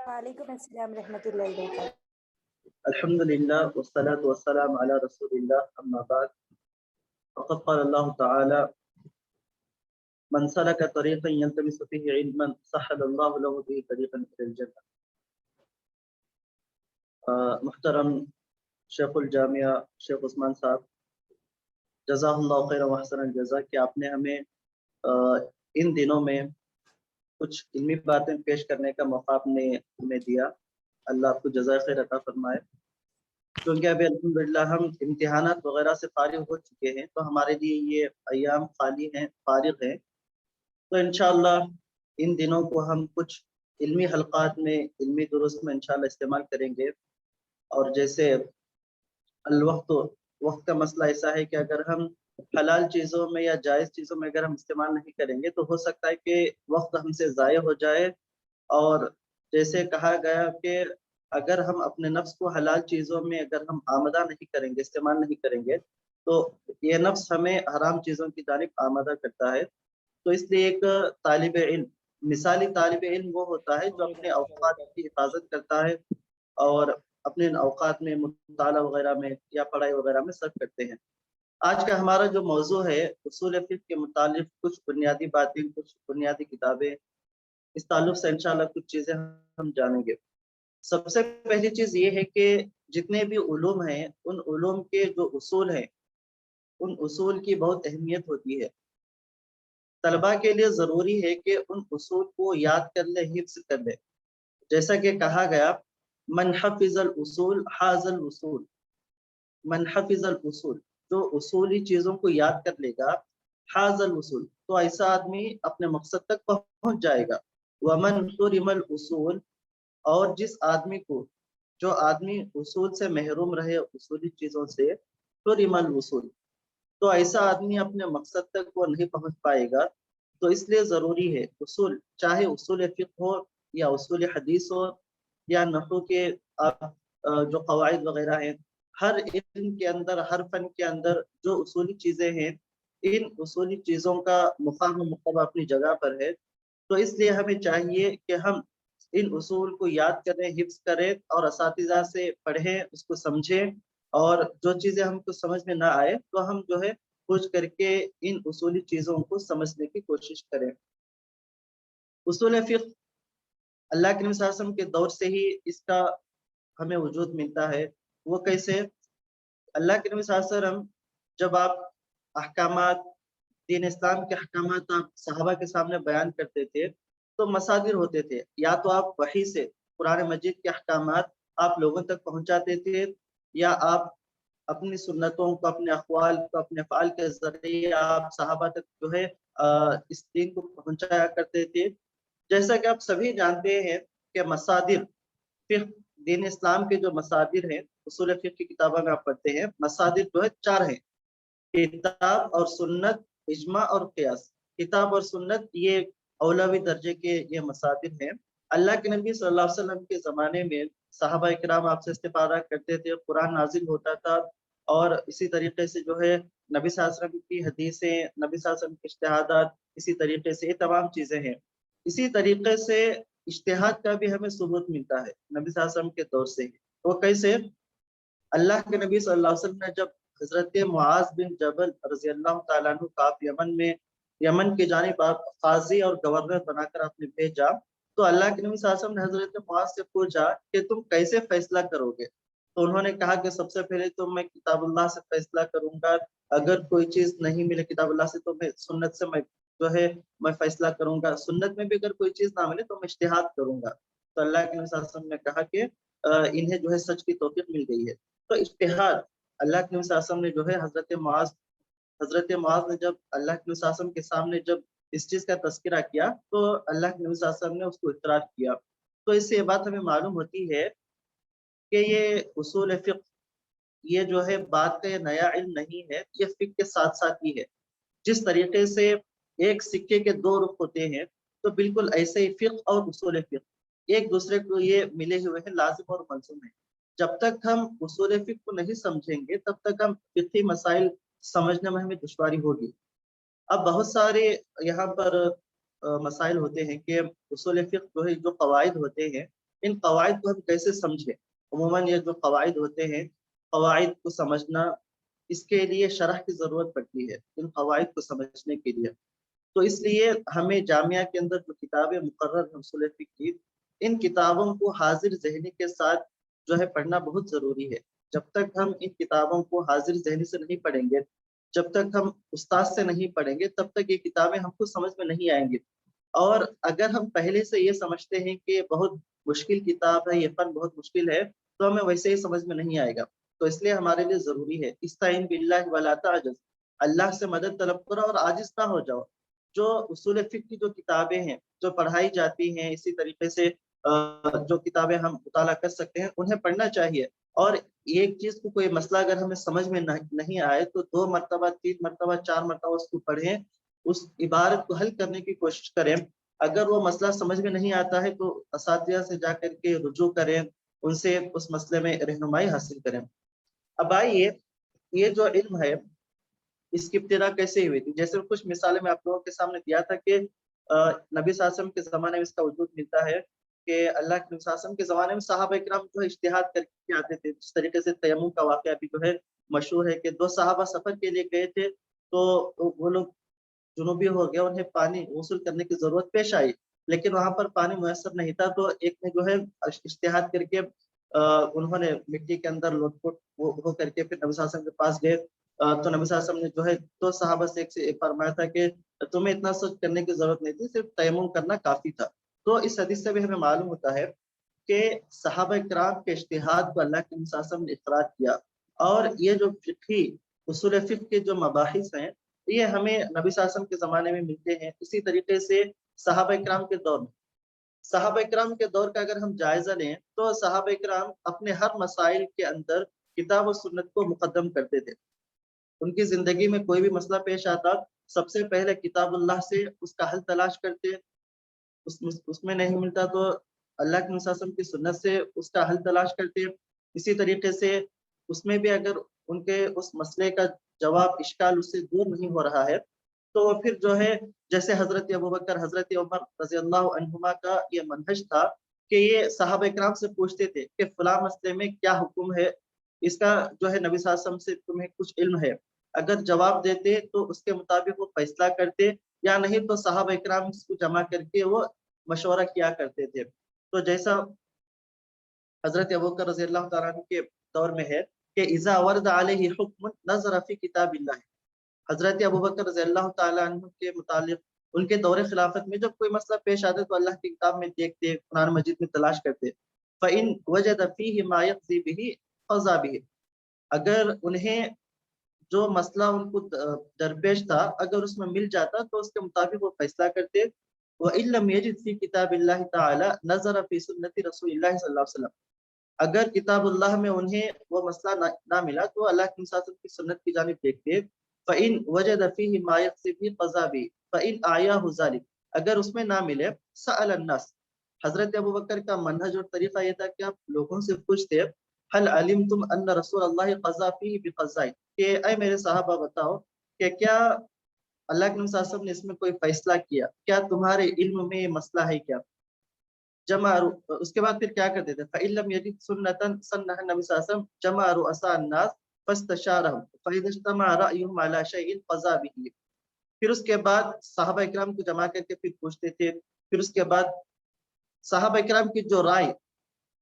वालेकुम अस्सलाम रहमतुल्लाहि व बरकातहू। अल्हम्दुलिल्लाह वस्सलातु वस्सलामु अला रसूलिल्लाह अम्मा बाद। फ़क़द क़ाल अल्लाहु तआला मन सलका तरीक़न यल्तमिसु फ़ीही इल्मन सह्हलल्लाहु लहु बिही तरीक़न इलल जन्नह। मुहतरम शेखुल जामिया शेख उस्मान साहब, जज़ाहुल्लाहु खैरन व अहसनल जज़ा, कि आपने हमें इन दिनों में कुछ इल्मी बातें पेश करने का मौका आपने हमें दिया। अल्लाह आपको जज़ाए खैर अता फरमाए। क्योंकि अभी अल्हम्दुलिल्लाह हम इम्तिहानात वगैरह से फारिग हो चुके हैं, तो हमारे लिए ये अय्याम खाली हैं, फारिग हैं। तो इंशाअल्लाह इन दिनों को हम कुछ इल्मी हलक़ात में, इल्मी दुरुस्त में इंशाअल्लाह इस्तेमाल करेंगे। और जैसे वक्त का मसला ऐसा है कि अगर हम हलाल चीज़ों में या जायज़ चीज़ों में अगर हम इस्तेमाल नहीं करेंगे तो हो सकता है कि वक्त हमसे ज़ाया हो जाए। और जैसे कहा गया कि अगर हम अपने नफ्स को हलाल चीज़ों में अगर हम आमदा नहीं करेंगे, इस्तेमाल नहीं करेंगे, तो ये नफ्स हमें हराम चीज़ों की जानिब आमदा करता है। तो इसलिए एक तालिब इल्म, मिसाली तालिब इल्म वो होता है जो अपने औकात की हिफाजत करता है और अपने औकात में मुताला वगैरह में या पढ़ाई वगैरह में सर्फ करते हैं। आज का हमारा जो मौजू है उसूल फ़िक़्ह के मुतालिक कुछ बुनियादी बातें, कुछ बुनियादी किताबें, इस ताल्लुक से इंशाअल्लाह कुछ चीज़ें हम जानेंगे। सबसे पहली चीज़ ये है कि जितने भी उलूम हैं, उन उलूम के जो उसूल हैं, उन उसूल की बहुत अहमियत होती है। तलबा के लिए ज़रूरी है कि उन उसूल को याद कर ले, हिफ्ज़ कर ले। जैसा कि कहा गया, मन हफ़िज़ल उसूल हाज़ल उसूल, मन हफ़िज़ल उसूल, जो उसूली चीज़ों को याद कर लेगा, हाज़ल उसूल, तो ऐसा आदमी अपने मकसद तक पहुँच जाएगा। वमन हुरिमल उसूल, और जिस आदमी को, जो आदमी उसूल से महरूम रहे, उसूली चीज़ों से, हुरिमल उसूल, तो ऐसा आदमी अपने मकसद तक वो नहीं पहुँच पाएगा। तो इसलिए ज़रूरी है उसूल, चाहे उसूल फ़िक़्ह हो या उसूल हदीस हो या नहू के जो क़वाइद वगैरह हैं, हर इल्म के अंदर, हर फ़न के अंदर जो उसूली चीज़ें हैं, इन उसूली चीज़ों का मुक़ाम मरतबा अपनी जगह पर है। तो इसलिए हमें चाहिए कि हम इन उसूल को याद करें, हिफ्ज़ करें और असातिज़ा से पढ़ें, उसको समझें, और जो चीज़ें हमको समझ में ना आए तो हम जो है खोज करके इन उसूली चीज़ों को समझने की कोशिश करें। उसूल फ़िक़्ह अल्लाह के नबी सल्लल्लाहु अलैहि वसल्लम के दौर से ही इसका हमें वजूद मिलता है। वो कैसे? अल्लाह के नबी सल्लल्लाहु अलैहि वसल्लम जब आप अहकामात, दीन इस्लाम के अहकामात आप सहाबा के सामने बयान करते थे, तो मसादिर होते थे। या तो आप वही से कुरान मजीद के अहकामात आप लोगों तक पहुंचाते थे, या आप अपनी सुन्नतों को, अपने अक़वाल को, अपने फ़ाल के ज़रिए आप सहाबा तक जो है इस दीन को पहुंचाया करते थे। जैसा कि आप सभी जानते हैं कि मसादिर फ़िक़्ह, दीन इस्लाम के जो मसादिर हैं, उसूल फ़िक़्ह की किताबों में आप पढ़ते हैं, मसादिर जो है 4 हैं: किताब और सुन्नत, इज्मा और क़ियास। किताब और सुन्नत ये औलवी दर्जे के ये मसादिर हैं। अल्लाह के नबी सल्लल्लाहु अलैहि वसल्लम के ज़माने में सहाबा इकराम आपसे इस्तिफ़ादा करते थे, कुरान नाज़िल होता था, और इसी तरीके से जो है नबी सल्लल्लाहु अलैहि वसल्लम की हदीसें, नबी सल्लल्लाहु अलैहि वसल्लम के इज्तिहादात, इसी तरीके से ये तमाम चीज़ें हैं। इसी तरीके से इज्तिहाद का भी हमें सबूत मिलता है नबी सल्लल्लाहु अलैहि वसल्लम के दौर से ही। वो कैसे? अल्लाह के नबी सल्लल्लाहु अलैहि वसल्लम ने जब हज़रत मुआज़ बिन जबल रज़ियल्लाहु ताला अन्हु को आप यमन की जानिब आप काज़ी और गवर्नर बनाकर आपने भेजा, तो अल्लाह के नबी सल्लल्लाहु अलैहि वसल्लम ने हज़रत मुआज़ से पूछा कि तुम कैसे फैसला करोगे? तो उन्होंने कहा कि सबसे पहले तो मैं किताबुल्लाह से फैसला करूँगा, अगर कोई चीज़ नहीं मिले किताबुल्लाह से तो मैं सुन्नत से मैं जो है मैं फैसला करूँगा, सुन्नत में भी अगर कोई चीज़ ना मिले तो मैं इज्तिहाद करूँगा। तो अल्लाह के नबी सल्लल्लाहु अलैहि वसल्लम ने कहा कि इन्हें जो है सच की तौफ़ीक़ मिल गई है। तो इज्तिहाद अल्लाह के नबी सल्लल्लाहु अलैहि वसल्लम ने जो है हज़रत मुआज़ ने जब अल्लाह के नबी सल्लल्लाहु अलैहि वसल्लम के सामने जब इस चीज़ का तज़किरा किया, तो अल्लाह के नबी सल्लल्लाहु अलैहि वसल्लम ने उसको इक़रार किया। तो इससे ये बात हमें मालूम होती है कि ये उसूल फ़िक़्ह, ये जो है बात का ये नया इल्म नहीं है, ये फ़िक़्ह के साथ-साथ ही है। जिस तरीके से एक सिक्के के 2 रुख होते हैं, तो बिल्कुल ऐसे ही फ़िक़्ह और उसूल फ़िक़्ह एक दूसरे को ये मिले हुए हैं, लाज़िम और मलज़ूम हैं। जब तक हम उसूल फ़िक़्ह को नहीं समझेंगे, तब तक हम फ़िक़ही मसाइल समझने में हमें दुश्वारी होगी। अब बहुत सारे यहाँ पर मसाइल होते हैं कि उसूल फ़िक़्ह जो है, जो क़वाइद होते हैं, इन क़वाइद को हम कैसे समझें। अमूमन ये जो क़वाइद होते हैं, क़वाइद को समझना, इसके लिए शरह की ज़रूरत पड़ती है इन क़वाइद को समझने के लिए। तो इसलिए हमें जामिया के अंदर जो किताबें मुकर्रर हैं उसूल फ़िक़्ह की, इन किताबों को हाज़िर ज़हनी के साथ जो है पढ़ना बहुत ज़रूरी है। जब तक हम इन किताबों को हाज़िर ज़हनी से नहीं पढ़ेंगे, जब तक हम उस्ताद से नहीं पढ़ेंगे, तब तक ये किताबें हमको समझ में नहीं आएँगी। और अगर हम पहले से ये समझते हैं कि बहुत मुश्किल किताब है, ये फ़न बहुत मुश्किल है, तो हमें वैसे ही समझ में नहीं आएगा। तो इसलिए हमारे लिए ज़रूरी है, इस्ताईन बिल्लाहि वला तअजज़, अल्लाह से मदद तलब करो और आजिज़ ना हो जाओ। जो उसूल फ़िक़्ह की जो किताबें हैं, जो पढ़ाई जाती हैं, इसी तरीके से जो किताबें हम मुताला कर सकते हैं, उन्हें पढ़ना चाहिए। और एक चीज़ को, कोई मसला अगर हमें समझ में नहीं आए, तो 2 मरतबा, 3 मरतबा, 4 मरतबा उसको पढ़ें, उस इबारत को हल करने की कोशिश करें। अगर वो मसला समझ में नहीं आता है, तो असातिज़ा से जाकर के रुजू करें, उनसे उस मसले में रहनुमाई हासिल करें। अब आइए, ये जो इल्म है, इसकी इब्तिदा कैसे हुई थी? जैसे कुछ मिसालें मैं आप लोगों के सामने दिया था कि नबी सल्लल्लाहु अलैहि वसल्लम के ज़माने में इसका वजूद मिलता है कि अल्लाह के नबी सल्लल्लाहु अलैहि वसल्लम के ज़माने में सहाबा इकराम जो है इज्तिहाद करके आते थे। जिस तरीके से तयम्मुम का वाक़या भी जो है मशहूर है कि 2 सहाबा सफ़र के लिए गए थे, तो वो लोग जुनूबी हो गया, उन्हें पानी वसूल करने की ज़रूरत पेश आई, लेकिन वहाँ पर पानी मुयस्सर नहीं था, तो एक ने जो है इज्तिहाद करके उन्होंने मिट्टी के अंदर लोट-पोट वो हो करके फिर नबी सल्लल्लाहु अलैहि वसल्लम के पास गए। तो नबी सल्लल्लाहु अलैहि वसल्लम ने जो है 2 सहाबा से एक से फरमाया था कि तुम्हें इतना सोच करने की ज़रूरत नहीं थी, सिर्फ तयम्मुम करना काफ़ी था। तो इस हदीस से भी हमें मालूम होता है कि सहाबा इकराम के इज्तिहाद को अल्लाह के नबी सल्लल्लाहु अलैहि वसल्लम ने इक़रार किया। और ये जो फ़िक़ही उसूल फ़िक़्ह के जो मबाहिस हैं, ये हमें नबी सल्लल्लाहु अलैहि वसल्लम के ज़माने में मिलते हैं। इसी तरीके से सहाबा इकराम के दौर में, सहाबा इकराम के दौर का अगर हम जायज़ा लें, तो सहाबा इकराम अपने हर मसाइल के अंदर किताब और सुन्नत को मुक़द्दम करते थे। उनकी ज़िंदगी में कोई भी मसला पेश आता, सबसे पहले किताबुल्लाह से उसका हल तलाश करते, उसमें नहीं मिलता तो अल्लाह के नबी सल्लल्लाहु अलैहि वसल्लम की सुन्नत से उसका हल तलाश करते। इसी तरीके से उसमें भी अगर उनके उस मसले का जवाब, इश्काल उससे दूर नहीं हो रहा है, तो वो फिर जो है, जैसे हज़रत अबू बकर, हज़रत उमर रज़ियल्लाहु अन्हुमा का ये मनहज था कि ये सहाबा इकराम से पूछते थे कि फलां मसले में क्या हुक्म है? इसका जो है नबी सल्लल्लाहु अलैहि वसल्लम से तुम्हें कुछ इल्म है? अगर जवाब देते तो उसके मुताबिक वो फैसला करते, या नहीं तो सहाबा इकराम इसको जमा करके वो मशवरा किया करते थे। तो जैसा हज़रत अबू बकर रज़ियल्लाहु तआला अन्हु के दौर में है कि इज़ा वरद अलैहि हुक्मुन नज़रा फ़ी किताबिल्लाह। हज़रत अबू बकर रज़ियल्लाहु तआला अन्हु के मुतालिक उनके दौरे खिलाफत में जब कोई मसला पेश आता तो अल्लाह की किताब में देखते, कुरान मजीद में तलाश करते। फ़इन वजद फ़ीहि मा यक़ज़ी बिही क़ज़ा बिही। अगर उन्हें जो मसला उनको दरपेश था, अगर उसमें मिल जाता तो उसके मुताबिक वो फैसला करते। व इन लम यजिद फ़ी किताबिल्लाहि तआला नज़रा फ़ी सुन्नति रसूलिल्लाहि सल्लल्लाहु अलैहि वसल्लम। अगर किताबुल्लाह में उन्हें वो मसला ना मिला, तो अल्लाह के नबी की सुन्नत की जानिब देखते। फ़इन वजद फ़ीहि मा यक़ज़ी बिही क़ज़ा बिही फ़इन आयाहु ज़ालिक। अगर उसमें ना मिले, सअल अन्नास। हज़रत अबू बकर का मनहज और तरीका ये था कि आप लोगों से पूछते, हल अलिमतुम अन्न रसूलल्लाहि क़ज़ा फ़ीहि बिक़ज़ाइन, कि ऐ मेरे सहाबा बताओ कि क्या अल्लाह के नबी सल्लल्लाहु अलैहि वसल्लम ने इसमें कोई फैसला किया? क्या तुम्हारे इल्म में ये मसला है क्या? उसके बाद फिर क्या करते थे, फ़इल्लम यजिद सुन्नतन सन्नहा नबी सल्लल्लाहु अलैहि वसल्लम जमा रुअसा अन्नास फस्तशारहum फ़इज़ा इज्तमा रअयुहुम अला शैइन क़ज़ा बिही। फिर उसके बाद सहाबा इकराम को जमा करके फिर पूछते थे। फिर उसके बाद सहाबा इकराम की जो राय,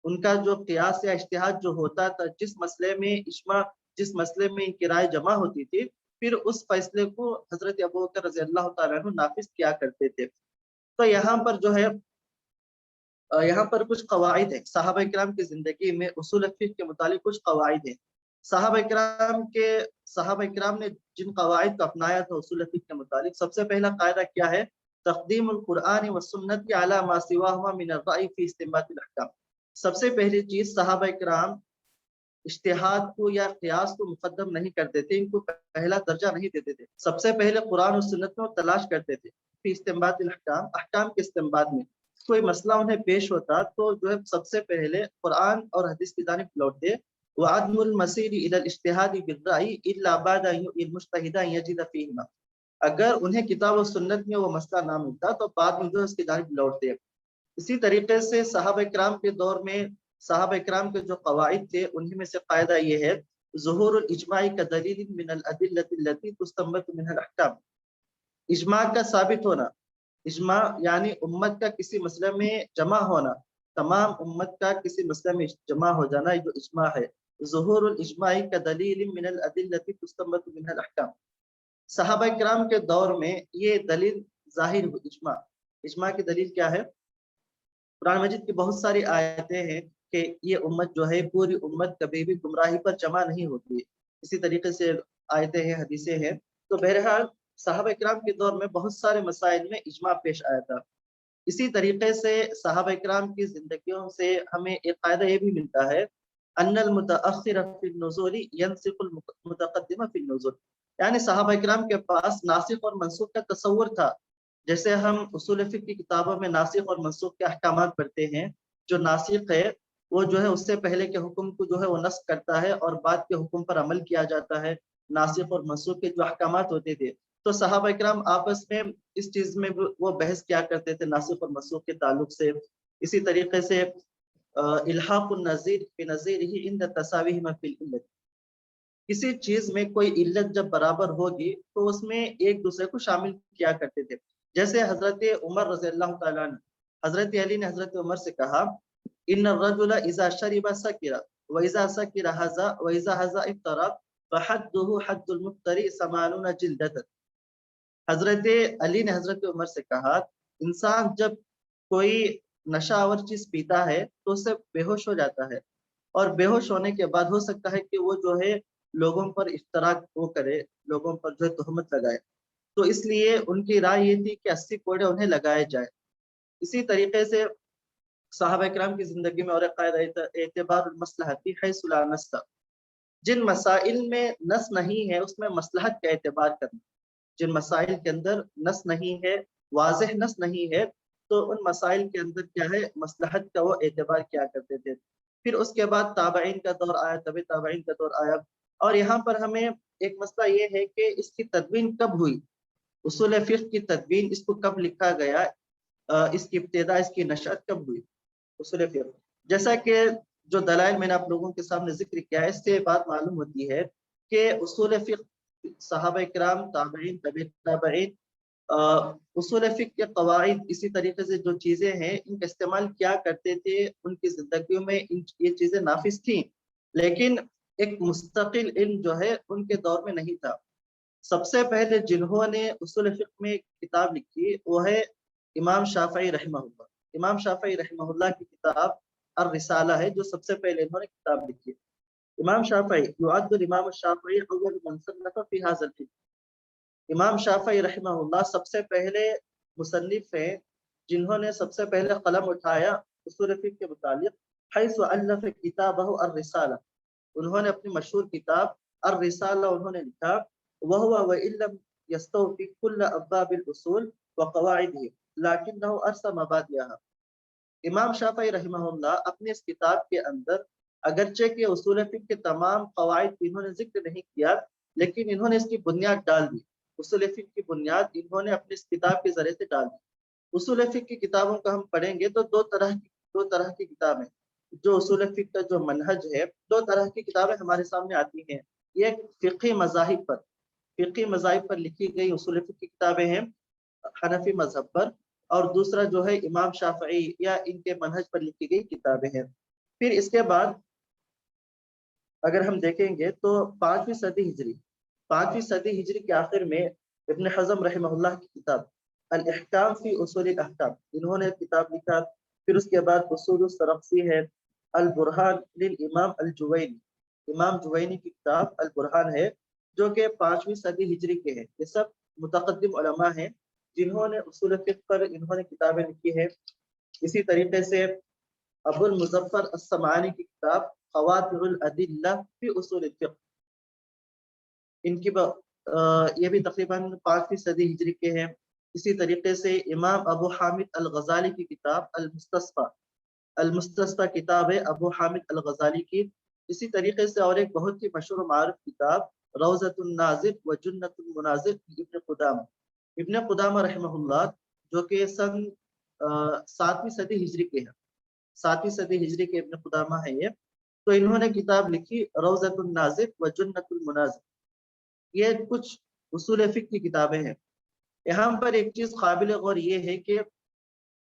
उनका जो क़ियास या इज्तिहाद जो होता था, जिस मसले में इनकी राय जमा होती थी, फिर उस फैसले को हज़रत अबू बकर रज़ियल्लाहु तआला अन्हु नाफ़िज़ किया करते थे। तो यहाँ पर जो है, यहाँ पर कुछ कवाइद है, सहाबा इकराम की ज़िंदगी में उसूल फ़िक़्ह के मुतालिक कुछ कवाइद है। सहाबा इकराम ने जिन कवाइद को अपनाया था उसूल फ़िक़्ह के मुतालिक, सबसे पहला कायदा क्या है? तक़दीमुल कुरआन व सुन्नति अला मा सिवाहुमा मिन अर्राइ फ़ी इस्तिंबातिल अहकाम। सबसे पहली चीज़, सहाबा इकराम इज्तिहाद को या क़ियास को मुक़द्दम नहीं करते थे, इनको पहला दर्जा नहीं देते थे। सबसे पहले कुरान और सुन्नत में वो तलाश करते थे, फ़ी इस्तिंबातिल अहकाम, अहकाम के इस्तिंबात में। कोई मसला उन्हें पेश होता तो जो है सबसे पहले कुरान और हदीस की जानिब लौटते। व अदमुल मसीरी इलल इज्तिहादी बिर्राई इल्ला बअद अन मुज्तहिदा यजिद फ़ीहिमा। अगर उन्हें किताब और सुन्नत में वो मसला ना मिलता तो बाद में जो है उसकी जानिब लौटते। इसी तरीके से सहाबा इकराम के दौर में सहाबा इकराम के जो कवाइद थे उन्हीं में से कायदा ये है, ज़ुहूरुल इज्माई का दलील मिनल अदिल्लति लती तुस्तंबतु मिनल अहकाम। इज्मा का साबित होना, इज्मा यानी उम्मत का किसी मसले में जमा होना, तमाम उम्मत का किसी मसले में जमा हो जाना, ये जो इज्मा है। ज़ुहूरुल इज्माई का दलील मिनल अदिल्लति तुस्तंबतु मिनल अहकाम। सहाबा इकराम के दौर में ये दलील जाहिर हुई। इज्मा, इज्मा की दलील क्या है? कुरान मजीद की बहुत सारी आयतें हैं कि ये उम्मत जो है, पूरी उम्मत कभी भी गुमराही पर जमा नहीं होती। इसी तरीके से आयतें हैं, हदीसें हैं। तो बहरहाल सहाबा इकराम के दौर में बहुत सारे मसाइल में इज्मा पेश आया था। इसी तरीके से सहाबा इकराम की जिंदगियों से हमें एक फायदा ये भी मिलता है, अन्नल मुतअख्खिर फिन नुज़ूली यंसिखुल मुतक़द्दिम फिन नुज़ूल। यानी सहाबा इकराम के पास नासिख और मनसूख का तसव्वुर था। जैसे हम उसूल फिक़्ह की किताबों में नासिख और मनसूख के अहकामात पढ़ते हैं। जो नासिख है वो जो है उससे पहले के हुक्म को जो है वो नस्ख करता है और बाद के हुक्म पर अमल किया जाता है। नासिख और मनसूख के जो अहकामात होते थे, तो सहाबा इकराम आपस में इस चीज में वो बहस किया करते थे नासिख और मनसूख के ताल्लुक से। इसी तरीके से इल्हाकुन नज़ीर बिनज़ीरिही इंद तसावीहिमा फिल इल्लत। किसी चीज में कोई इल्लत जब बराबर होगी तो उसमें एक दूसरे को शामिल किया करते थे। जैसे हजरत उमर रज़ी अल्लाह तआला अन्हु, हजरत अली ने हजरत उमर से कहा, इन्ना रजुला इज़ा शरिबा सकिरा व इज़ा सकिरा हज़ा व इज़ा हज़ा इफ्तरा फहद्दुहु हद्दुल मुफ्तरी समानुना जिल्दतन। हजरत अली ने हजरत उमर से कहा, इंसान जब कोई नशावर चीज पीता है तो उससे बेहोश हो जाता है, और बेहोश होने के बाद हो सकता है कि वो जो है लोगों पर इफ्तराक वो करे, लोगों पर जो है तोहमत लगाए। तो इसलिए उनकी राय ये थी कि 80 कोड़े उन्हें लगाए जाए। इसी तरीके से साहबा इकराम की जिंदगी में और एक कायदा एतबारुल मसलहती हैसु ला नस्स। जिन मसाइल में नस नहीं है उसमें मसलहत का एतबार करना। जिन मसाइल के अंदर नस नहीं है, वाज़ेह नस नहीं है, तो उन मसाइल के अंदर क्या है, मसलहत का वो एतबार किया करते थे। फिर उसके बाद ताबईन का दौर आया, तबे ताबईन का दौर आया। और यहाँ पर हमें एक मसला ये है कि इसकी तदवीन कब हुई, उसूल फिक़्ह की तदवीन, इसको कब लिखा गया, इसकी इब्तिदा, इसकी नशअत कब हुई उसूल फिक़्ह। जैसा कि जो दलाइल मैंने आप लोगों के सामने जिक्र किया है, इससे बात मालूम होती है कि उसूल फिक़्ह सहाबा इकराम, ताबईन, तबे ताबईन, उसूल फिक़्ह के कवाइद, इसी तरीके से जो चीजें हैं इनका इस्तेमाल क्या करते थे उनकी जिंदगियों में, ये चीजें नाफिज थी, लेकिन एक मुस्तकिल इल्म जो है उनके दौर में नहीं था। सबसे पहले जिन्होंने उसूल फिक़्ह में किताब लिखी वो है इमाम शाफ़िई रहमहुल्लाह। इमाम शाफ़िई रहमहुल्लाह की किताब अर-रिसाला है जो सबसे पहले इन्होंने किताब लिखी। इमाम शाफ़िई युअद्दुल इमाम शाफ़िई अव्वल मन सन्नफ़ फ़ी हाज़ल फ़िक़्ह। इमाम शाफ़िई रहमहुल्लाह सबसे पहले मुसन्निफ हैं जिन्होंने सबसे पहले कलम उठाया उसूल फिक़्ह के मुतालिक। हैसु अल्लफ़ किताबहु अर-रिसाला, उन्होंने अपनी मशहूर किताब अर-रिसाला उन्होंने लिखा। वहुवा व इल्लम यस्तौफ़ी कुल्ल अब्वाबिल उसूल व क़वाइदिही लाकिन्नहु अरसा मबादिअहा। इमाम शाफ़िई रहमहुल्लाह अपनी इस किताब के अंदर अगरचे के उसूल फिक़्ह के तमाम क़वाइद इन्होंने जिक्र नहीं किया, लेकिन इन्होंने इसकी बुनियाद डाल दी। उसूल फिक़्ह की बुनियाद इन्होंने अपनी इस किताब के ज़रिए से डाल दी। उसूल फिक़्ह की किताबों को हम पढ़ेंगे तो दो तरह की किताबें, जो उसूल फिक़्ह का जो मनहज है, दो तरह की किताबें हमारे सामने आती हैं। ये फ़िक़ही मज़ाहिब पर लिखी गई उसूल फिक़्ह की किताबें हैं, हनफी मज़हब पर, और दूसरा जो है इमाम शाफ़िई या इनके मनहज पर लिखी गई किताबें हैं। फिर इसके बाद अगर हम देखेंगे तो 5वीं सदी हिजरी के आखिर में इब्न हज़म रहमहुल्लाह की किताब अल-इहकाम फ़ी उसूलिल अहकाम, इन्होंने किताब लिखा। फिर उसके बाद उसूलुस सरख्सी है, अल-बुरहान लिल इमाम अल-जुवैनी, इमाम जुवैनी की किताब अल-बुरहान है जो कि 5वीं सदी हिजरी के हैं। ये सब मुतक़द्दिम उलमा हैं जिन्होंने उसूल फिक़्ह पर इन्होंने किताबें लिखी है। इसी तरीके से अबुल मुज़फ़्फ़र अस्समानी की किताब क़वातिउल अदिल्ला फ़ी उसूलिल फ़िक़्ह, इनकी ये भी तकरीबन 5वीं सदी हिजरी के हैं। इसी तरीके से इमाम अबू हामिद अल-ग़ज़ाली की किताब अल-मुस्तस्फ़ा किताब है अबू हामिद अल-ग़ज़ाली की। इसी तरीके से और एक बहुत ही मशहूर मारूफ किताब रोज़तुन नाज़िर व जन्नतुल मुनाज़िर इब्न कुदामा। इब्न कुदामा रहमहुल्लाह जो कि सन 7वीं सदी हिजरी के हैं, 7वीं सदी हिजरी के इब्न कुदामा है ये। तो इन्होंने किताब लिखी रोज़तुन नाज़िर व जन्नतुल मुनाज़िर। ये कुछ उसूल फिक़्ह की किताबें हैं। यहाँ पर एक चीज काबिल गौर ये है कि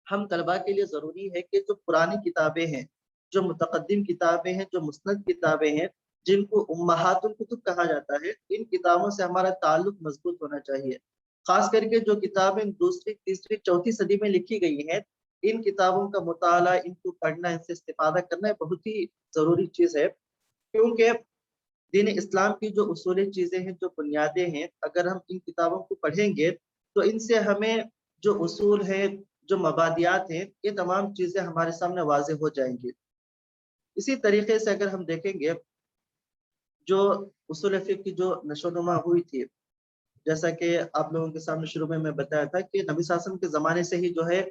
हम तलबा के लिए जरूरी है कि जो पुरानी किताबें हैं, जो मुतकद्दिम किताबें हैं, जो मुस्नद किताबें हैं, जिनको उम्महातुल कुतुब कहा जाता है, इन किताबों से हमारा ताल्लुक मजबूत होना चाहिए। खास करके जो किताबें दूसरी, तीसरी, चौथी सदी में लिखी गई हैं, इन किताबों का मुताला, इनको पढ़ना, इनसे इस्तिफादा करना बहुत ही जरूरी चीज है। क्योंकि दीन इस्लाम की जो उसूली चीजें हैं, जो बुनियादें हैं, अगर हम इन किताबों को पढ़ेंगे तो इनसे हमें जो उसूल है, जो मबादियात हैं, ये तमाम चीजें हमारे सामने वाज़ेह हो जाएंगी। इसी तरीके से अगर हम देखेंगे जो उसूल फिक़्ह की जो नशोनुमा हुई थी, जैसा कि आप लोगों के सामने शुरू में मैं बताया था कि नबी सल्लल्लाहु अलैहि वसल्लम के ज़माने से ही जो है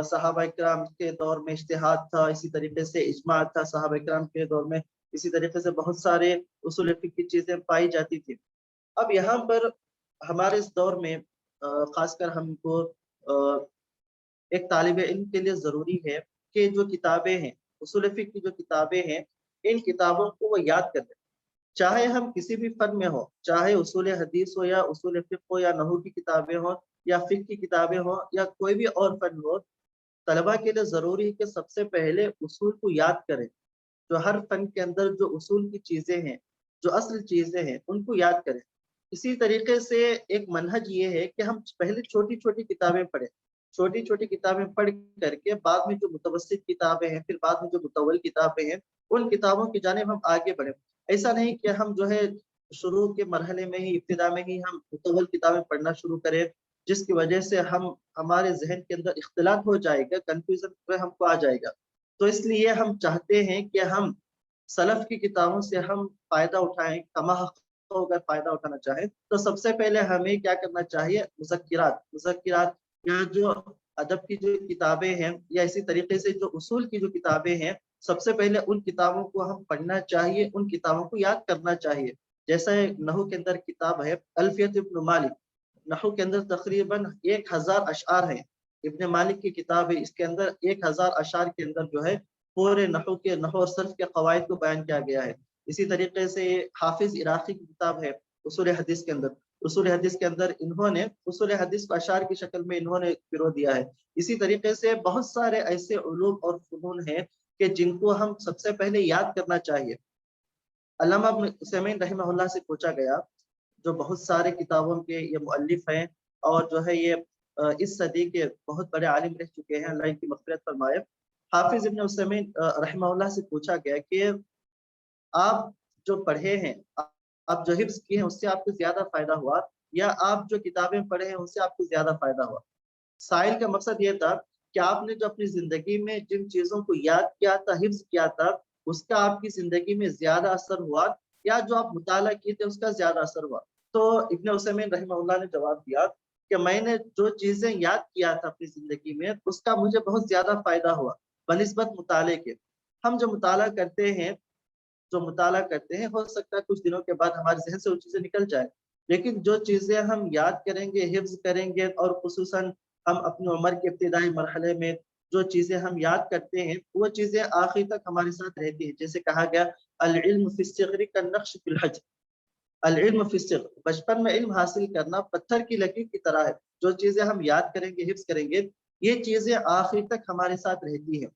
सहाबा इकराम के दौर में इज्तिहाद था, इसी तरीके से इज्मा था, सहाबा इकराम के दौर में इसी तरीके से बहुत सारे उसूल फिक़्ह की चीज़ें पाई जाती थी। अब यहाँ पर हमारे इस दौर में खासकर हमको एक तालिब इल्म के लिए ज़रूरी है कि जो किताबें हैं, उसूल फिक़्ह की जो किताबें हैं, इन किताबों को वो याद कर लें। चाहे हम किसी भी फन में हो, चाहे उसूल हदीस हो या उसूल फिक़्ह हो या नहू की किताबें हो या फिक़्ह की किताबें हो या कोई भी और फन हो, तलबा के लिए ज़रूरी है कि सबसे पहले उसूल को याद करें। जो हर फन के अंदर जो उसूल की चीज़ें हैं, जो असल चीज़ें हैं, उनको याद करें। इसी तरीके से एक मनहज ये है कि हम पहले छोटी-छोटी किताबें पढ़ें। छोटी-छोटी किताबें पढ़ करके बाद में जो मुतवस्सित किताबें हैं, फिर बाद में जो मुतव्वल किताबें हैं, उन किताबों की जानिब हम आगे बढ़ें। ऐसा नहीं कि हम जो है शुरू के मरहले में ही, इब्तिदा में ही हम मुतव्वल किताबें पढ़ना शुरू करें, जिसकी वजह से हम हमारे ज़हन के अंदर इख्तिलात हो जाएगा, कन्फ्यूज़न जो है हमको आ जाएगा। तो इसलिए हम चाहते हैं कि हम सलफ़ की किताबों से हम फ़ायदा उठाएँ, कमा तो अगर फ़ायदा उठाना चाहें, तो सबसे पहले हमें क्या करना चाहिए? मुज़क्किरात या जो अदब की जो किताबें हैं या इसी तरीके से जो उसूल की जो किताबें हैं, सबसे पहले उन किताबों को हम पढ़ना चाहिए, उन किताबों को याद करना चाहिए। जैसे नहू के अंदर किताब है अल्फ़ियत इब्न मालिक, नहू के अंदर तकरीबन 1000 अशआर हैं। इब्न मालिक की किताब है, इसके अंदर 1000 अशआर के अंदर जो है पूरे नहू और सर्फ के कवायद को बयान किया गया है। इसी तरीके से हाफिज इराकी की किताब है उसूल हदीस के अंदर। उसूल हदीस के अंदर इन्होंने उसूल हदीस को अशआर की शक्ल में इन्होंने पिरो दिया है। इसी तरीके से बहुत सारे ऐसे उलूम और फ़ुनून हैं कि जिनको हम सबसे पहले याद करना चाहिए। अल्लामा इब्न उसैमीन रहमहुल्लाह से पूछा गया, जो बहुत सारे किताबों के ये मुअल्लिफ हैं और जो है ये इस सदी के बहुत बड़े आलिम रह चुके हैं, अल्लाह इनकी मग़फ़िरत फरमाए। हाफिज इब्न उसैमीन रहमहुल्लाह से पूछा गया कि आप जो पढ़े हैं, आप जो हिफ्ज़ किए हैं उससे आपको ज़्यादा फ़ायदा हुआ या आप जो किताबें पढ़े हैं उससे आपको ज़्यादा फ़ायदा हुआ? साइल का मकसद ये था कि आपने जो अपनी ज़िंदगी में जिन चीज़ों को याद किया था, हिफ्ज़ किया था, उसका आपकी ज़िंदगी में ज़्यादा असर हुआ या जो आप मुताला किए थे उसका ज़्यादा असर हुआ? तो इब्न उसैमीन रहमहुल्लाह ने जवाब दिया कि मैंने जो चीज़ें याद किया था अपनी ज़िंदगी में, उसका मुझे बहुत ज़्यादा फ़ायदा हुआ बनिस्बत मुताले के। हम जो मुताला करते हैं, हो सकता है कुछ दिनों के बाद हमारे ज़हन से वो चीज़ें निकल जाए। लेकिन जो चीज़ें हम याद करेंगे, हिफ्ज़ करेंगे और ख़ुसूसन हम अपनी उम्र के इब्तिदाई मरहले में जो चीज़ें हम याद करते हैं, वो चीज़ें आखिर तक हमारे साथ रहती हैं। जैसे कहा गया अल इल्म फ़ी सिग़्रि कन्नक़्श फ़िल हज्र। अल इल्म फ़ी सिग़्र, बचपन में इल्म हासिल करना पत्थर की लकीर की तरह है। जो चीज़ें हम याद करेंगे, हिफ्ज़ करेंगे, ये चीज़ें आखिर तक हमारे साथ रहती हैं।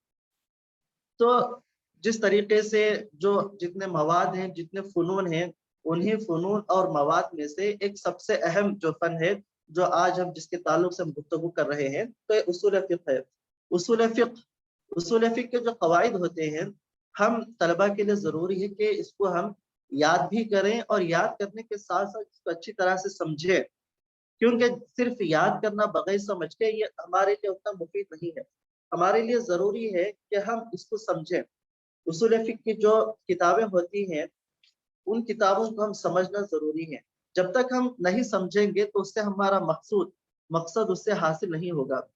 तो जिस तरीके से जो जितने मवाद हैं, जितने फ़ुनून हैं, उन्हीं फ़ुनून और मवाद में से एक सबसे अहम जो फ़न है, जो आज हम जिसके ताल्लुक से हम गुफ्तगू कर रहे हैं, तो ये उसूल फ़िक़्ह है। उसूल फ़िक़्ह उसूल फ़िक़्ह के जो क़वाइद होते हैं, हम तलबा के लिए ज़रूरी है कि इसको हम याद भी करें और याद करने के साथ-साथ इसको अच्छी तरह से समझें। क्योंकि सिर्फ़ याद करना बग़ैर समझ के ये हमारे लिए उतना मुफ़ीद नहीं है। हमारे लिए ज़रूरी है कि हम इसको समझें। उसूल फ़िक़्ह की जो किताबें होती हैं, उन किताबों को हम समझना ज़रूरी है। जब तक हम नहीं समझेंगे तो उससे हमारा मकसद उससे हासिल नहीं होगा।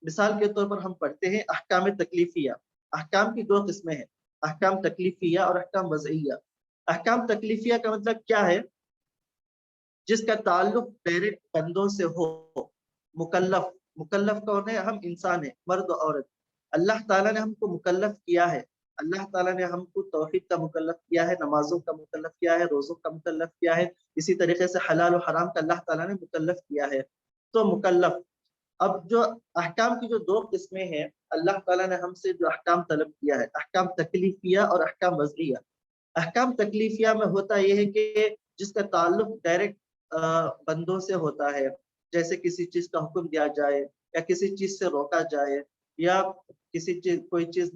मिसाल के तौर पर हम पढ़ते हैं अहकाम तकलीफ़िया। अहकाम की 2 किस्में हैं, अहकाम तकलीफ़िया और अहकाम वज़इया। अहकाम तकलीफ़िया का मतलब क्या है? جس کا تعلق ڈائریکٹ بندوں سے ہو. مکلف، مکلف کون ہے؟ ہم انسان ہیں، مرد و عورت. اللہ تعالیٰ نے ہم کو مکلف کیا ہے. اللہ تعالیٰ نے ہم کو توحید کا مکلف کیا ہے، نمازوں کا مکلف کیا ہے، روزوں کا مکلف کیا ہے. اسی طریقے سے حلال و حرام کا اللہ تعالیٰ نے مکلف کیا ہے. تو مکلف. اب جو احکام کی جو دو قسمیں ہیں، اللہ تعالیٰ نے ہم سے جو احکام طلب کیا ہے، احکام تکلیفیہ اور احکام وضعیہ. احکام تکلیفیہ میں ہوتا یہ ہے کہ جس کا تعلق ڈائریکٹ بندوں سے ہوتا ہے، جیسے کسی چیز کا حکم دیا جائے یا کسی چیز سے روکا جائے یا کسی چیز کوئی چیز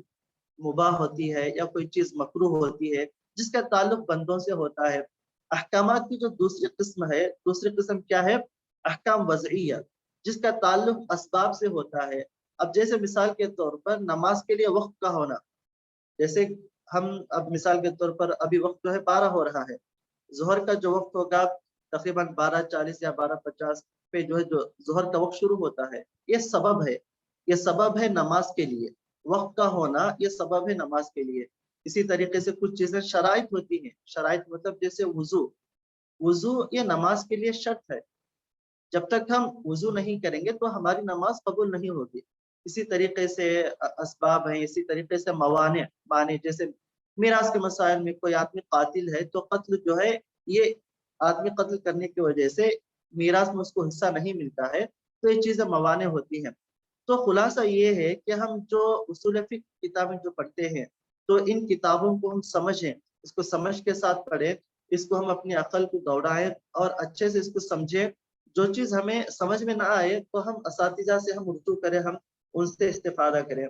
مباح ہوتی ہے یا کوئی چیز مکروہ ہوتی ہے، جس کا تعلق بندوں سے ہوتا ہے. احکامات کی جو دوسری قسم ہے، دوسری قسم کیا ہے؟ احکام وضعیہ، جس کا تعلق اسباب سے ہوتا ہے. اب جیسے مثال کے طور پر نماز کے لیے وقت کا ہونا، جیسے ہم اب مثال کے طور پر ابھی وقت جو ہے 12 ہو رہا ہے، ظہر کا جو وقت ہوگا تقریباً 12:40 یا 12:50 پہ جو ہے جو ظہر کا وقت شروع ہوتا ہے. یہ سبب ہے، یہ سبب ہے نماز کے لیے. وقت کا ہونا یہ سبب ہے نماز کے لیے. اسی طریقے سے کچھ چیزیں شرائط ہوتی ہیں. شرائط مطلب جیسے وضو، وضو یہ نماز کے لیے شرط ہے. جب تک ہم وضو نہیں کریں گے تو ہماری نماز قبول نہیں ہوگی. اسی طریقے سے اسباب ہیں، اسی طریقے سے مانع جیسے میراث کے مسائل میں کوئی آدمی قاتل ہے تو قتل جو ہے، یہ آدمی قتل کرنے کی وجہ سے میراث میں اس کو حصہ نہیں ملتا ہے، تو یہ چیزیں موانع ہوتی ہیں. تو خلاصہ یہ ہے کہ ہم جو اصول فقہ کتابیں جو پڑھتے ہیں تو ان کتابوں کو ہم سمجھیں، اس کو سمجھ کے ساتھ پڑھیں، اس کو ہم اپنی عقل کو دوڑائیں اور اچھے سے اس کو سمجھیں. جو چیز ہمیں سمجھ میں نہ آئے تو ہم اساتذہ سے ہم رجوع کریں، ہم ان سے استفادہ کریں.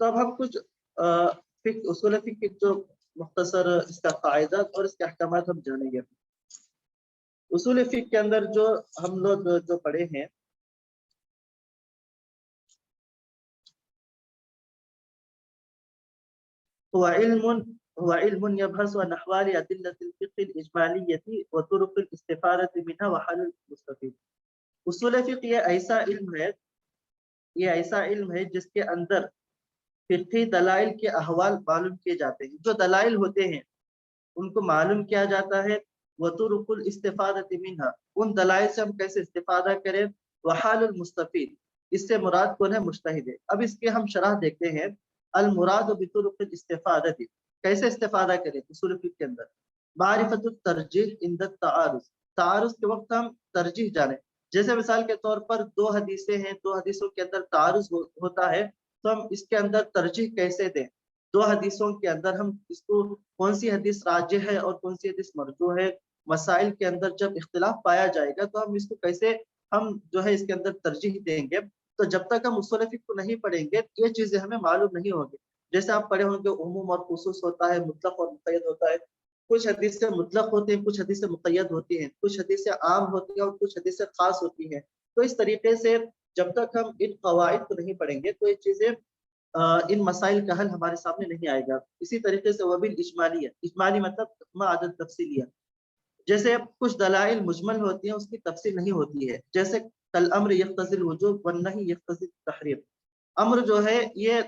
تو اب ہم کچھ اصول فقہ کے جو مختصر اس کا قاعدہ اور اس کے احکامات ہم جانیں گے. اصول فقہ کے اندر جو ہم لوگ جو پڑھے ہیں، هو علم يبحث عن أحوال أدلة الفقه الإجمالية وطرق الاستفادة منها وحل المستفيد. اصول فقہ یہ ایسا علم ہے، یہ ایسا علم ہے جس کے اندر فقہی دلائل کے احوال معلوم کیے جاتے ہیں. جو دلائل ہوتے ہیں ان کو معلوم کیا جاتا ہے. وطرق الاستفادة منها، ان دلائل سے ہم کیسے استفادہ کریں. وحال المستفید، اس سے مراد کون ہے؟ مجتہد ہے. اب اس کے ہم شرح دیکھتے ہیں. المراد بطرق الاستفادہ، کیسے استفادہ کریں اصول فقہ کے اندر. معرفت الترجیح عند التعارض، تعارض کے وقت ہم ترجیح جانیں. جیسے مثال کے طور پر دو حدیثیں ہیں، دو حدیثوں کے اندر تعارض ہوتا ہے تو ہم اس کے اندر ترجیح کیسے دیں. دو حدیثوں کے اندر ہم اس کو کون سی حدیث راجح ہے اور کون سی حدیث مرجوح ہے. مسائل کے اندر جب اختلاف پایا جائے گا تو ہم اس کو کیسے ہم جو ہے اس کے اندر ترجیح دیں گے. تو جب تک ہم اصول فقہ کو نہیں پڑھیں گے یہ چیزیں ہمیں معلوم نہیں ہوگی. جیسے آپ پڑھے ہوں گے عموم اور خصوص ہوتا ہے، مطلق اور مقید ہوتا ہے. کچھ حدیث سے مطلق ہوتے ہیں، کچھ حدیث سے مقید ہوتی ہیں، کچھ حدیث سے عام ہوتی ہیں اور کچھ حدیث سے خاص ہوتی ہیں. تو اس طریقے سے جب تک ہم ان قواعد کو نہیں پڑھیں گے تو یہ چیزیں ان مسائل کا حل ہمارے سامنے نہیں آئے گا. اسی طریقے سے وبال اجمالیہ، اجمالی مطلب ما عدد تفصیلیہ، جیسے کچھ دلائل مجمل ہوتی ہیں اس کی تفصیل نہیں ہوتی ہے. جیسے الامر یقتضی الوجوب والنہی یقتضی التحریم. امر جو ہے یہ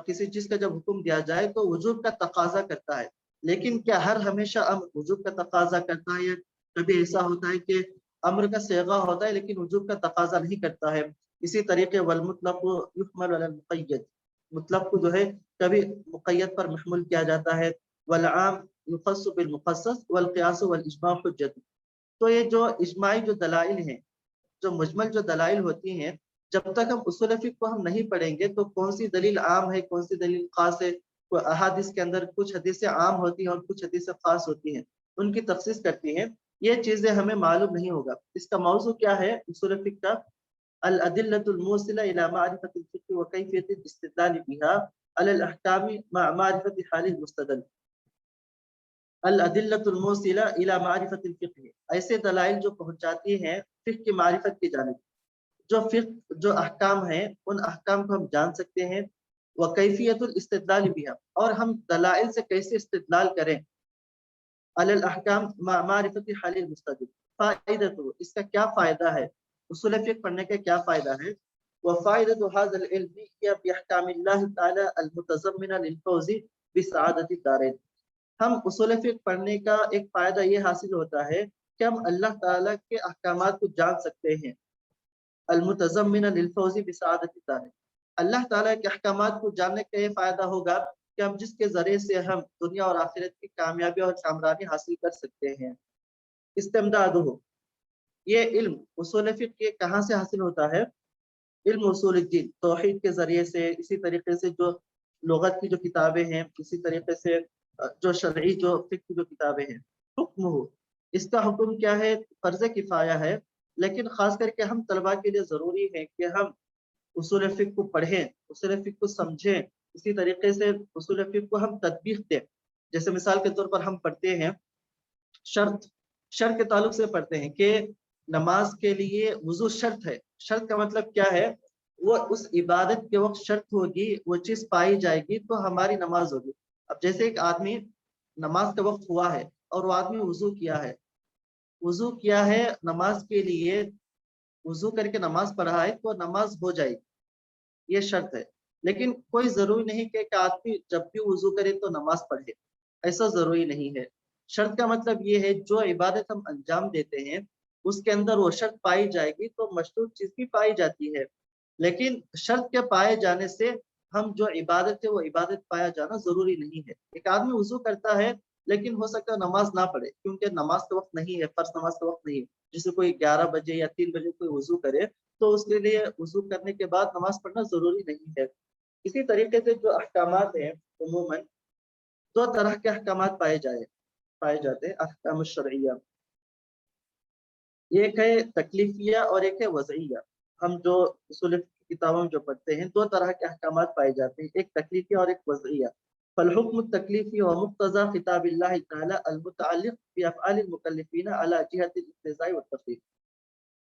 کسی چیز کا جب حکم دیا جائے تو وجوب کا تقاضا کرتا ہے، لیکن کیا ہر ہمیشہ امر وجوب کا تقاضا کرتا ہے؟ یا کبھی ایسا ہوتا ہے کہ امر کا صیغہ ہوتا ہے لیکن وجوب کا تقاضا نہیں کرتا ہے. اسی طریقے والمطلق یحمل علی المقید، مطلق کو جو ہے کبھی مقید پر محمول کیا جاتا ہے. والعام یخص بالمخصص والقیاس والاجماع حجت. تو یہ جو اجماعی جو دلائل ہیں، جو مجمل جو دلائل ہوتی ہیں، جب تک ہم اصول فقہ کو ہم نہیں پڑھیں گے تو کون سی دلیل عام ہے کون سی دلیل خاص ہے. احادیث کے اندر کچھ حدیثیں عام ہوتی ہیں اور کچھ حدیثیں خاص ہوتی ہیں، ان کی تخصیص کرتی ہیں. یہ چیزیں ہمیں معلوم نہیں ہوگا. اس کا موضوع کیا ہے اصول فقہ کا؟ الادلۃ الموصلہ الی معرفۃ الفقہ وکیفیۃ الاستدلال بها علی الاحکام مع معرفۃ حال المستدل. الادلۃ الموصلہ الی معرفۃ الفقہ، ایسے دلائل جو پہنچاتی ہیں فقہ کی معرفت کی جانب. جو فقہ جو احکام ہیں ان احکام کو ہم جان سکتے ہیں. وکیفیت الاستدلال بها، اور ہم دلائل سے کیسے استدلال کریں. علی الاحکام مع معرفت حال المستدل، فائدہ تو اس کا کیا فائدہ ہے، اصول فقہ پڑھنے کا کیا فائدہ ہے. وفائدة هذا العلم هي بأحكام الله تعالى المتضمنة للفوز بسعادة الدارين. ہم اصول فقہ پڑھنے کا ایک فائدہ یہ حاصل ہوتا ہے कि हम अल्लाह ताला के अहकामात को जान सकते हैं। अलमुतज़म्मिना लिलफौज़ि बिसआदति दारिन, अल्लाह ताला के अहकामात को जानने का ये फायदा होगा कि हम जिसके जरिए से हम दुनिया और आखिरत की कामयाबी और कामरानी हासिल कर सकते हैं। इस्तिमदादुहु, ये इल्म उसूल फिक़्ह ये कहाँ से हासिल होता है? इल्म उसूल दीन, तौहीद के जरिए से, इसी तरीके से जो लुगत की जो किताबें हैं, इसी तरीके से जो शरई जो फिक़्ह की जो किताबें हैं। हुक्मुहु, इसका हुक्म क्या है? फर्ज़ किफ़ाया है, लेकिन खास करके हम तलबा के लिए जरूरी है कि हम उसूल फिक़्ह को पढ़ें, उसूल फिक़्ह को समझें, इसी तरीके से उसूल फिक़्ह को हम तत्बीक़ दें। जैसे मिसाल के तौर पर हम पढ़ते हैं शर्त, शर्त के ताल्लुक से पढ़ते हैं कि नमाज के लिए वुज़ू शर्त है। शर्त का मतलब क्या है? वो उस इबादत के वक्त शर्त होगी, वो चीज पाई जाएगी तो हमारी नमाज होगी। अब जैसे एक आदमी नमाज का वक्त हुआ है और वो आदमी वुज़ू किया है नमाज के लिए, वुज़ू करके नमाज पढ़ा है तो नमाज हो जाएगी, ये शर्त है। लेकिन कोई जरूरी नहीं कि एक आदमी जब भी वुज़ू करे तो नमाज पढ़े, ऐसा जरूरी नहीं है। शर्त का मतलब ये है जो इबादत हम अंजाम देते हैं उसके अंदर वो शर्त पाई जाएगी तो मशरूत चीज भी पाई जाती है। लेकिन शर्त के पाए जाने से हम जो इबादत है वो इबादत पाया जाना जरूरी नहीं है। एक आदमी वुज़ू करता है लेकिन हो सकता है नमाज ना पढ़े क्योंकि नमाज का वक्त नहीं है, फर्ज नमाज का वक्त नहीं है। जैसे कोई 11 बजे या 3 बजे कोई वुज़ू करे तो उसके लिए वुज़ू करने के बाद नमाज पढ़ना जरूरी नहीं है। इसी तरीके से जो अहकामात हैं उमूमन 2 तरह के अहकामात पाए जाते हैं, अहकाम शरइया। एक है तकलीफिया और एक है वज़इया। हम जो उसूल की किताबों में जो पढ़ते हैं 2 तरह के अहकामात पाए जाते हैं, एक तकलीफिया और एक वज़इया। फल-हुक्म तकलीफी व मुक्तज़ा किताबिल्लाहि तआला अल-मुतअल्लिक़ बि अफ़आलिल मुकल्लिफ़ीन अला जिहतिल इक़्तिज़ा'i व तफ़रीक़।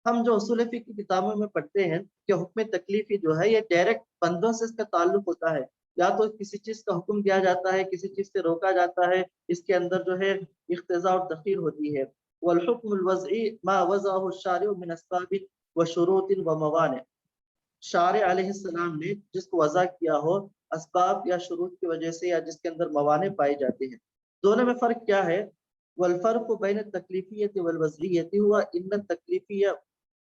हम जो उसूल फ़िक़्ह की किताबों में पढ़ते हैं कि हुक्म तकलीफ़ी जो है ये डायरेक्ट बंदों से इसका ताल्लुक होता है। या तो किसी चीज़ का हुक्म दिया जाता है, किसी चीज़ से रोका जाता है, इसके अंदर जो है इक़्तिज़ा और तख़यीर होती है। वल हुक्मुल वज़ई मा वज़अहु अश-शारिउ मिन अस्बाबिन व शुरूतिन व मवानि। शारिअ अलैहिस्सलाम ने जिसको वज़ा किया हो असबाब या शुरूत की वजह से या जिसके अंदर मवाने पाए जाते हैं। दोनों में फ़र्क क्या है? वल फ़र्क़ु बैन अत-तकलीफ़िय्यति वल वज़इय्यति हुवा इन्न अत-तकलीफ़िय्य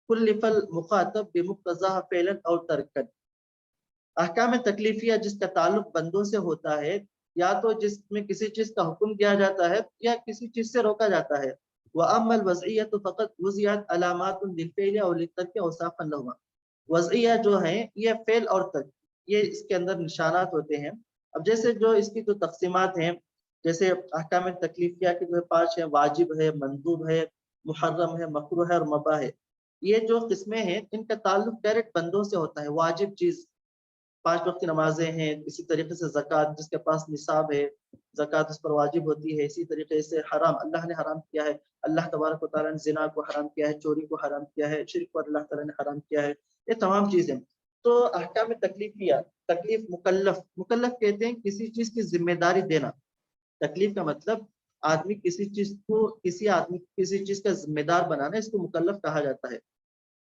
कुल्लिफ़ल मुख़ातब बिमुक़्तज़ाहा फ़िअलन औ तर्कन। अहकाम तकलीफिया जिसका ताल्लुक बंदों से होता है या तो जिसमें किसी चीज का हुक्म दिया जाता है या किसी चीज से रोका जाता है। व अम्मल वज़इय्यतु फ़क़त वुज़ियत अलामातुन लिल-फ़िअल औ लित-तर्क औसाफ़न लहुमा। वज़इया जो है ये फ़ेल और तर्क, ये इसके अंदर निशानात होते हैं। अब जैसे जो इसकी जो तक़सीमात हैं, जैसे अहकाम तकलीफिया के जो 5 हैं, वाजिब है, मंदूब है, मुहर्रम है, मकरूह है और मुबाह है। ये जो किस्में हैं इनका ताल्लुक डायरेक्ट बंदों से होता है। वाजिब चीज 5 वक्त की नमाजें हैं, इसी तरीके से ज़कात जिसके पास निसाब है, ज़कात उस पर वाजिब होती है। इसी तरीके से हराम अल्लाह ने हराम किया है, अल्लाह तबारक व तआला ने ज़िना को हराम किया है, चोरी को हराम किया है, शिर्क को अल्लाह ताला ने हराम किया है, ये तमाम चीज़ें। तो अहकाम तकलीफिया, तकलीफ मुकल्लफ, मुकल्लफ कहते हैं किसी चीज़ की ज़िम्मेदारी देना। तकलीफ का मतलब आदमी किसी चीज़ को किसी आदमी किसी चीज़ का ज़िम्मेदार बनाना, इसको मुकल्लफ कहा जाता है।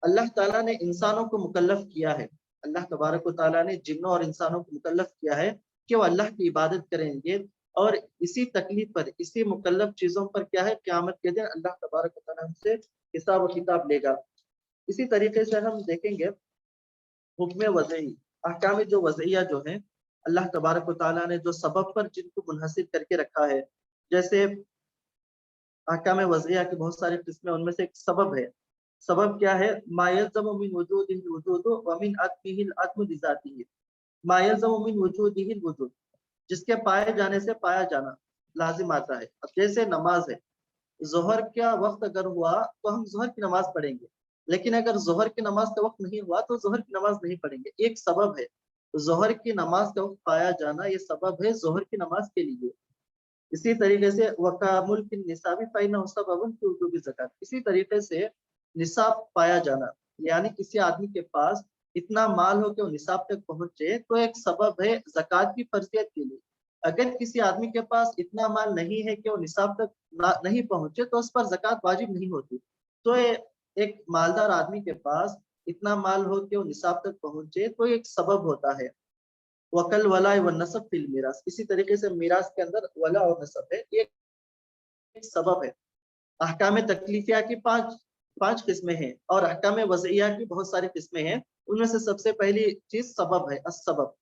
अल्लाह ताला ने इंसानों को मुकल्लफ किया है, अल्लाह तबारक व तआला ने जिन्नों और इंसानों को मुकल्लफ किया है कि वो अल्लाह की इबादत करेंगे और इसी तकलीफ पर, इसी मुकल्लफ चीज़ों पर क्या है क़यामत के दिन अल्लाह तबारक व तआला हमसे हिसाब व किताब लेगा। इसी तरीके से हम देखेंगे हुक्म वज़ई, अहकाम जो वज़इया जो हैं, अल्लाह तबारक व तआला ने जो सबब पर जिनको मुनहसिर करके रखा है, जैसे अहकाम वज़इया की बहुत सारी किस्में, उनमें से एक सबब है। सबब क्या है? मा यल्ज़मु मिन वुजूदिहिल वुजूदु व मिन अदमिहिल अदमु लिज़ातिही। मा यल्ज़मु मिन वुजूदिहिल वुजूद, जिसके पाए जाने से पाया जाना लाज़िम आता है। अब जैसे नमाज है, ज़ोहर का वक्त अगर हुआ तो हम ज़ोहर की नमाज पढ़ेंगे, लेकिन अगर ज़ोहर की नमाज का वक्त नहीं हुआ तो ज़ोहर की नमाज नहीं पढ़ेंगे। एक सबब है, ज़ोहर की नमाज का वक्त पाया जाना ये सबब है ज़ोहर की नमाज के लिए। इसी तरीके से वकामुल फिन निसाबी फ़इन्नहु सबबुन फी वुजूबि ज़कात, इसी तरीके से निसाब पाया जाना, यानी किसी आदमी के पास इतना माल हो कि वो निसाब तक पहुंचे तो एक सबब है ज़कात की फर्जियत के लिए। अगर किसी आदमी के पास इतना माल नहीं है कि वो निसाब तक नहीं पहुंचे तो उस पर ज़कात वाजिब नहीं होती। तो एक मालदार आदमी के पास इतना माल हो कि वो निसाब तक पहुंचे तो एक सबब होता है। वकल वला व नसब फिल मीरास, इसी तरीके से मीरास के अंदर वला और नसब है, ये एक सबब है। अहकाम तकलीफिया की पांच किस्में हैं और अहकाम वज़इया की बहुत सारी किस्में हैं। उनमें से सबसे पहली चीज सबब है, अस्सबब।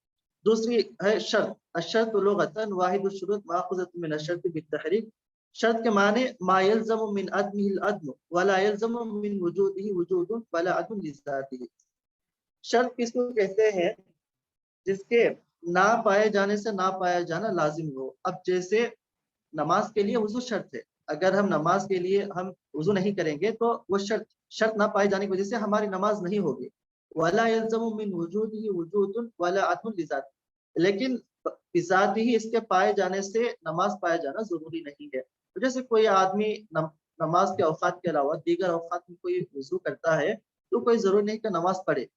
दूसरी है शर्त। अशर्त लुगतन वाहिद शुरूत माखुज़तुन मिन अशर्त बित्तहरीक। शर्त के माने मा यल्ज़मु मिन अदमिहिल अदम वला यल्ज़मु मिन वजूदिही वजूदुन वला अदम लिज़ातिही। शर्त किसको कहते हैं? जिसके ना पाए जाने से ना पाया जाना लाजिम हो। अब जैसे नमाज के लिए वुजू शर्त है, अगर हम नमाज के लिए हम वुजू नहीं करेंगे तो वो शर्त ना पाए जाने की वजह से हमारी नमाज नहीं होगी। वला यल्ज़मु मिन वजूदिही वजूदुन वला अदमुन लिज़ात, लेकिन बिज़ात ही इसके पाए जाने से नमाज पाया जाना जरूरी नहीं है। तो जैसे कोई आदमी नमाज के औकात के अलावा दीगर औकात में कोई वुजू करता है तो कोई जरूरी नहीं कि नमाज पढ़े।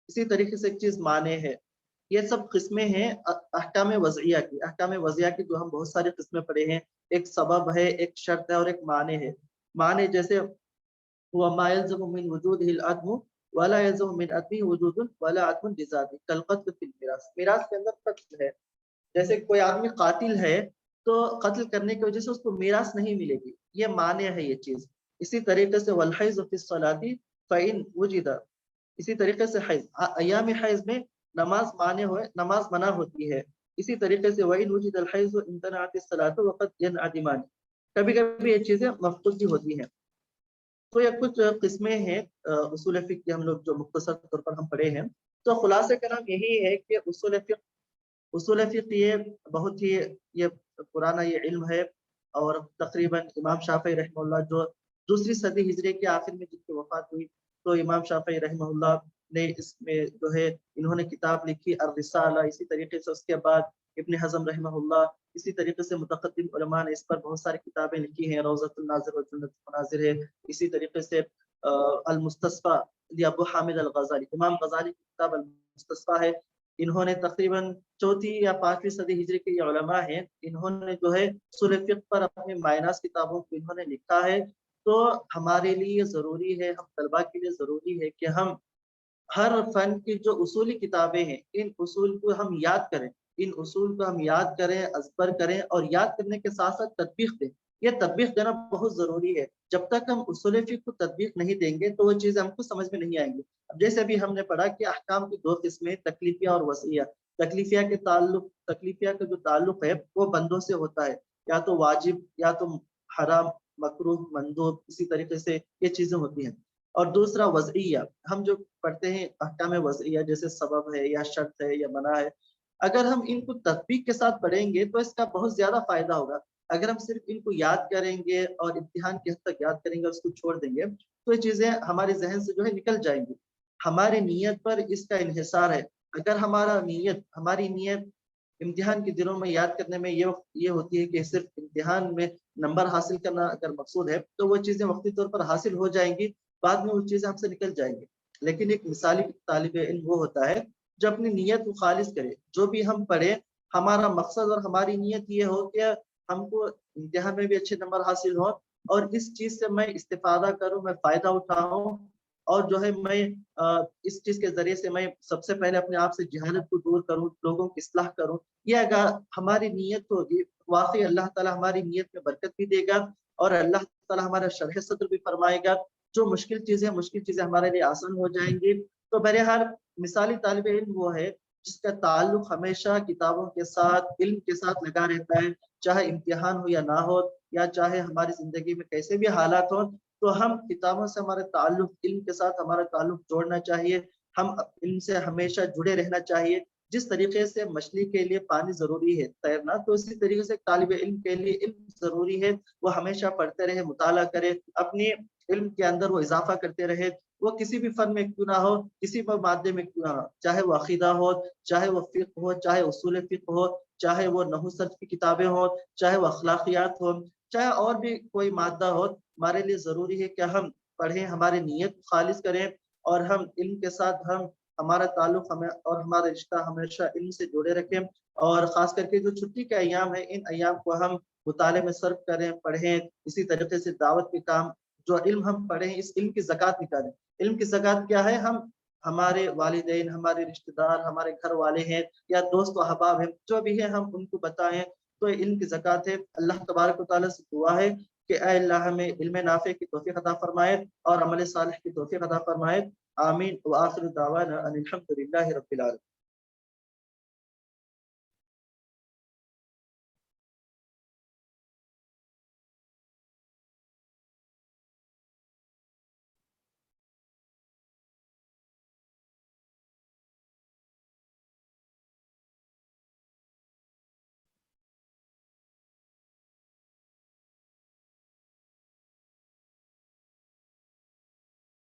इसी तरीके से एक चीज माने है। ये सब किस्में हैं अहकाम वज़इया की। अहकाम वज़इया की जो हम बहुत सारी किस्में पढ़े हैं, एक सबब है, एक शर्त है और एक माने है। माने जैसे हुआ मा यल्ज़मु मिन वजूदिहिल अदमु वला यल्ज़मु मिन अदमिही वजूदुन वला अदमुन लिज़ातिही कल क़त्ल फिल मिरास। मिरास के अंदर कत्ल है, जैसे कोई आदमी कातिल है तो कत्ल करने की वजह से उसको मिरास नहीं मिलेगी, ये माने है ये चीज। इसी तरीके से वल हैज़ फिस सलाती फ़इन वुजिदा, इसी तरीके से हैज, अयाम हैज में नमाज माने हुए, नमाज मना होती है। इसी तरीके से वइन वुजिदल हैज़ इम्तनाअत सलातु वक़द यनअदिमान, कभी कभी ये चीजें मफक़ूद भी होती हैं। तो ये कुछ किस्में हैं उसूल फ़िक़्ह की, हम लोग जो मुख्तसर तौर पर हम पढ़े हैं। तो खुलासे का नाम यही है कि उसूल फ़िक़्ह ये बहुत ही ये पुराना ये इल्म है। और तकरीबन इमाम शाफ़िई रहमतुल्लाह जो दूसरी सदी हिजरी के आखिर में जिनकी वफ़ात हुई, तो इमाम शाफ़िई रहमतुल्लाह ने इसमें जो है इन्होंने किताब लिखी ar-रिसाला। इसी तरीके से उसके बाद इब्न हज़म रहमतुल्लाह, इसी तरीके से मुतक़द्दिम उलमा ने इस पर बहुत सारी किताबें लिखी हैं। रौज़तुन नाज़िर व जन्नतुल मनाज़िर है। इसी तरीके से अल-मुस्तस्फ़ा li अबू हामिद अल-ग़ज़ाली, इमाम ग़ज़ाली की किताब अल-मुस्तस्फ़ा है। इन्होंने तकरीबन चौथी या पांचवी सदी हिजरी के ये उलमा हैं, इन्होंने जो है उसूल फ़िक़्ह पर अपनी मायनास किताबों को इन्होंने लिखा है। तो हमारे लिए ज़रूरी है, हम तलबा के लिए ज़रूरी है कि हम हर फन की जो उसूली किताबें हैं, इन उसूल को हम याद करें, इन उसूल को हम याद करें, अज़बर करें और याद करने के साथ-साथ तत्बीक़ दें। ये तत्बीक़ देना बहुत ज़रूरी है। जब तक हम उसूल फ़िक़्ह को तत्बीक़ नहीं देंगे तो वो चीज़ें हमको समझ में नहीं आएँगी। अब जैसे अभी हमने पढ़ा कि अहकाम की 2 किस्में, तकलीफ़िया और वज़इया। तकलीफ़िया का जो ताल्लुक़ है वो बंदों से होता है, या तो वाजिब या तो हराम, मकरूह, मंदूब, इसी तरीके से ये चीज़ें होती हैं। और दूसरा वज़इया, हम जो पढ़ते हैं अहकाम वज़इया जैसे सबब है या शर्त है या मना है, अगर हम इनको तत्बीक के साथ पढ़ेंगे तो इसका बहुत ज़्यादा फ़ायदा होगा। अगर हम सिर्फ़ इनको याद करेंगे और इम्तिहान की हद तक याद करेंगे और उसको छोड़ देंगे, तो ये चीज़ें हमारे ज़हन से जो है निकल जाएँगी। हमारी नीयत पर इसका इन्हिसार है। अगर हमारी नीयत इम्तिहान के दिनों में याद करने में ये होती है कि सिर्फ़ इम्तिहान में नंबर हासिल करना अगर मकसूद है, तो वो चीज़ें वक़्ती तौर पर हासिल हो जाएँगी, बाद में वो चीज़ें हमसे निकल जाएँगी। लेकिन एक मिसाली तालिब इल्म वो होता है जो अपनी नीयत को खालिस करे। जो भी हम पढ़े, हमारा मकसद और हमारी नीयत ये हो कि हमको इम्तिहान में भी अच्छे नंबर हासिल हो और इस चीज़ से मैं इस्तिफ़ादा करूँ, मैं फ़ायदा उठाऊँ और जो है मैं इस चीज़ के ज़रिए से मैं सबसे पहले अपने आप से जहालत को दूर करूँ, लोगों की इस्लाह करूँ। ये अगर हमारी नीयत होगी, वाक़ई अल्लाह ताला हमारी नीयत में बरकत भी देगा और अल्लाह ताला हमारा शरह सद्र भी फरमाएगा। जो मुश्किल चीज़ें हमारे लिए आसान हो जाएँगी। तो बहरहाल मिसाली तालिब इल्म वो है जिसका ताल्लुक हमेशा किताबों के साथ, इल्म के साथ लगा रहता है, चाहे इम्तिहान हो या ना हो, या चाहे हमारी ज़िंदगी में कैसे भी हालात हों, तो हम किताबों से हमारा ताल्लुक, इल्म के साथ हमारा ताल्लुक जोड़ना चाहिए। हम इल्म से हमेशा जुड़े रहना चाहिए। जिस तरीके से मछली के लिए पानी ज़रूरी है, तैरना, तो इसी तरीके से तालिब इल्म के लिए इल्म ज़रूरी है। वो हमेशा पढ़ते रहे, मुताला करे, अपनी इल्म के अंदर वो इज़ाफ़ा करते रहे। वो किसी भी फ़न में क्यों ना हो, किसी भी मादे में क्यों ना हो, चाहे वो अक़ीदा हो, चाहे वो फ़िक़्ह हो, चाहे उसूल फ़िक़्ह हो, चाहे वो नहू सर्फ़ की किताबें हों, चाहे वो अख़लाक़ियात हो, चाहे और भी कोई मादा हो, हमारे लिए ज़रूरी है कि हम पढ़ें, हमारी नीयत ख़ालिस करें और हम इल्म के साथ हमारा ताल्लुक़ हमें और हमारा रिश्ता हमेशा इल्म से जुड़े रखें। और ख़ास करके जो छुट्टी के अय्याम हैं, इन अय्याम को हम मुताले में सर्फ़ करें, पढ़ें। इसी तरीके से दावत के काम, जो इल्म हम पढ़े हैं, इस इल्म की ज़कात निकालें। इल्म की ज़कात क्या है? हम हमारे वालिदैन, हमारे रिश्तेदार, हमारे घर वाले हैं या दोस्त व अहबाब हैं, जो भी है हम उनको बताएँ, तो इल्म की ज़कात है। अल्लाह तबारक व तआला से दुआ है کہ اے اللہ ہمیں علم نافع کی توفیق عطا فرمائے اور عمل صالح کی توفیق عطا فرمائے. آمین. وآخر دعوانا ان الحمد للہ رب العالمین.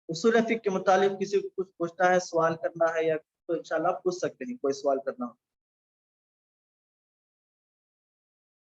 اصول فقہ کے متعلق کسی کو کچھ پوچھنا ہے، سوال کرنا ہے، یا تو انشاءاللہ آپ پوچھ سکتے ہیں کوئی سوال کرنا ہو.